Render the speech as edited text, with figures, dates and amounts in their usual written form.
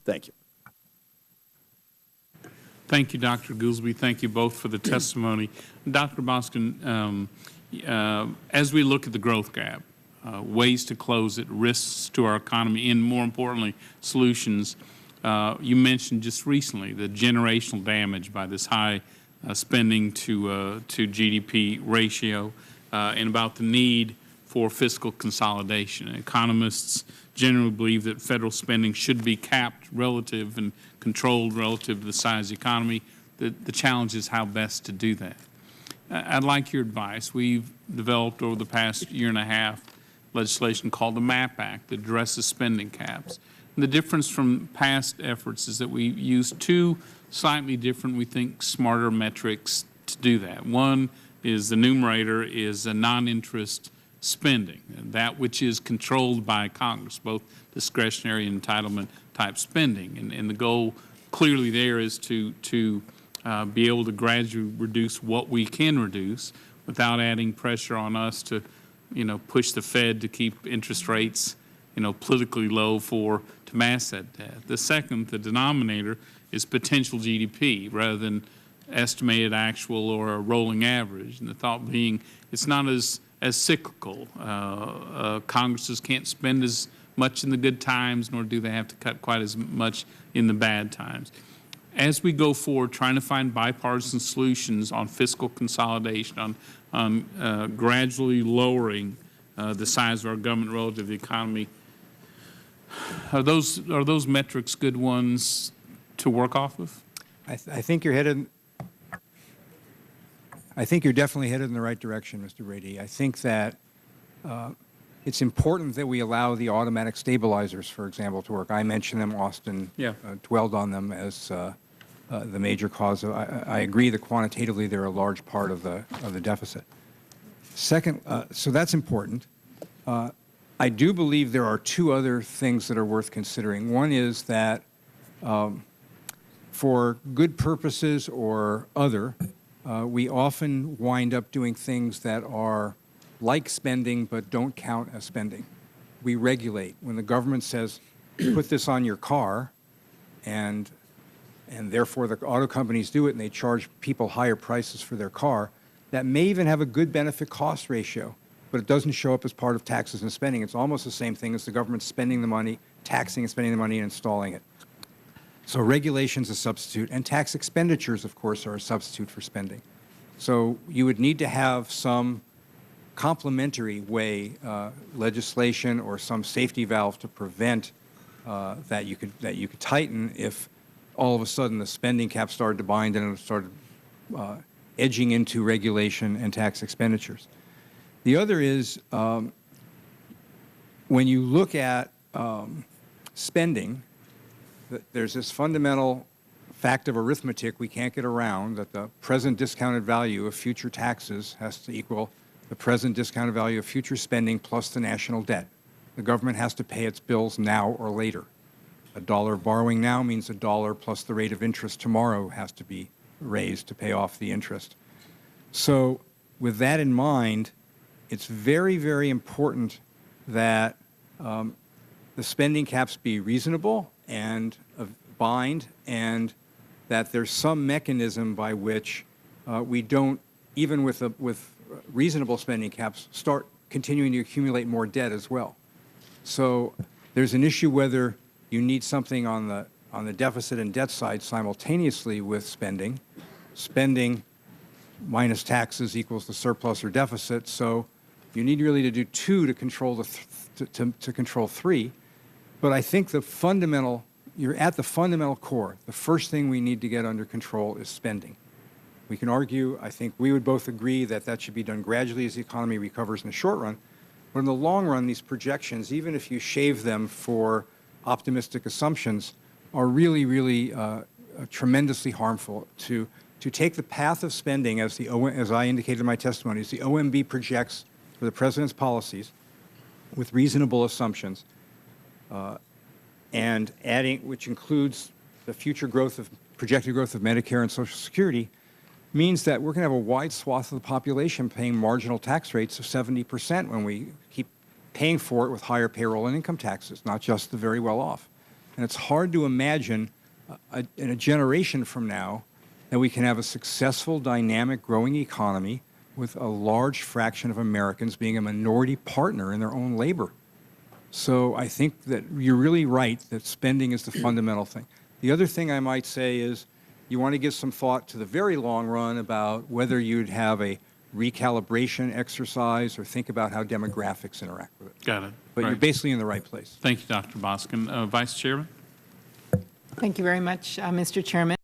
Thank you. Thank you, Dr. Goolsbee. Thank you both for the testimony. Dr. Boskin, as we look at the growth gap, ways to close it, risks to our economy, and more importantly, solutions, you mentioned just recently the generational damage by this high spending to GDP ratio, and about the need for fiscal consolidation. Economists generally believe that federal spending should be capped relative and controlled relative to the size of the economy. The challenge is how best to do that. I'd like your advice. We've developed over the past year and a half legislation called the MAP Act that addresses spending caps. And the difference from past efforts is that we use two slightly different, we think, smarter metrics to do that. One is the numerator is a non-interest spending, that which is controlled by Congress, both discretionary and entitlement type spending. And the goal clearly there is to be able to gradually reduce what we can reduce without adding pressure on us to, push the Fed to keep interest rates, politically low to mask that debt. The second, the denominator, is potential GDP rather than estimated actual or a rolling average. And the thought being it's not as cyclical. Congresses can't spend as much in the good times, nor do they have to cut quite as much in the bad times. As we go forward, trying to find bipartisan solutions on fiscal consolidation, on gradually lowering the size of our government relative to the economy, are those metrics good ones to work off of? I think you're headed. I think you're definitely headed in the right direction, Mr. Brady. I think that it's important that we allow the automatic stabilizers, for example, to work. I mentioned them. Austin dwelled on them as the major cause. I agree that quantitatively they're a large part of the deficit. Second, so that's important. I do believe there are two other things that are worth considering. One is that for good purposes or other, we often wind up doing things that are like spending but don't count as spending. We regulate. When the government says, put this on your car, and therefore the auto companies do it and they charge people higher prices for their car, that may even have a good benefit cost ratio, but it doesn't show up as part of taxes and spending. It's almost the same thing as the government spending the money, taxing and spending the money and installing it. So regulation's a substitute, and tax expenditures, of course, are a substitute for spending. So you would need to have some complementary way, legislation or some safety valve to prevent that you could tighten if all of a sudden the spending cap started to bind and it started edging into regulation and tax expenditures. The other is when you look at spending, there's this fundamental fact of arithmetic we can't get around, that the present discounted value of future taxes has to equal the present discounted value of future spending plus the national debt. The government has to pay its bills now or later. $1 of borrowing now means $1 plus the rate of interest tomorrow has to be raised to pay off the interest. So with that in mind, it's very, very important that the spending caps be reasonable and bind, and that there's some mechanism by which we don't, even with reasonable spending caps, start continuing to accumulate more debt as well. So there's an issue whether you need something on the deficit and debt side simultaneously with spending. Spending minus taxes equals the surplus or deficit. So you need really to do two to control to control three. But I think the fundamental, you're at the fundamental core. The first thing we need to get under control is spending. We can argue, I think we would both agree that that should be done gradually as the economy recovers in the short run. But in the long run, these projections, even if you shave them for optimistic assumptions, are really, really tremendously harmful. To take the path of spending, as I indicated in my testimony, as the OMB projects for the President's policies with reasonable assumptions, and adding, which includes the future growth of, projected growth of Medicare and Social Security, means that we're going to have a wide swath of the population paying marginal tax rates of 70% when we keep paying for it with higher payroll and income taxes, not just the very well off. And it's hard to imagine in a generation from now that we can have a successful, dynamic, growing economy with a large fraction of Americans being a minority partner in their own labor. So I think that you're really right that spending is the fundamental thing. The other thing I might say is you want to give some thought to the very long run about whether you'd have a recalibration exercise or think about how demographics interact with it. Got it. But you're Right. basically in the right place. Thank you, Dr. Boskin. Vice Chairman? Thank you very much, Mr. Chairman.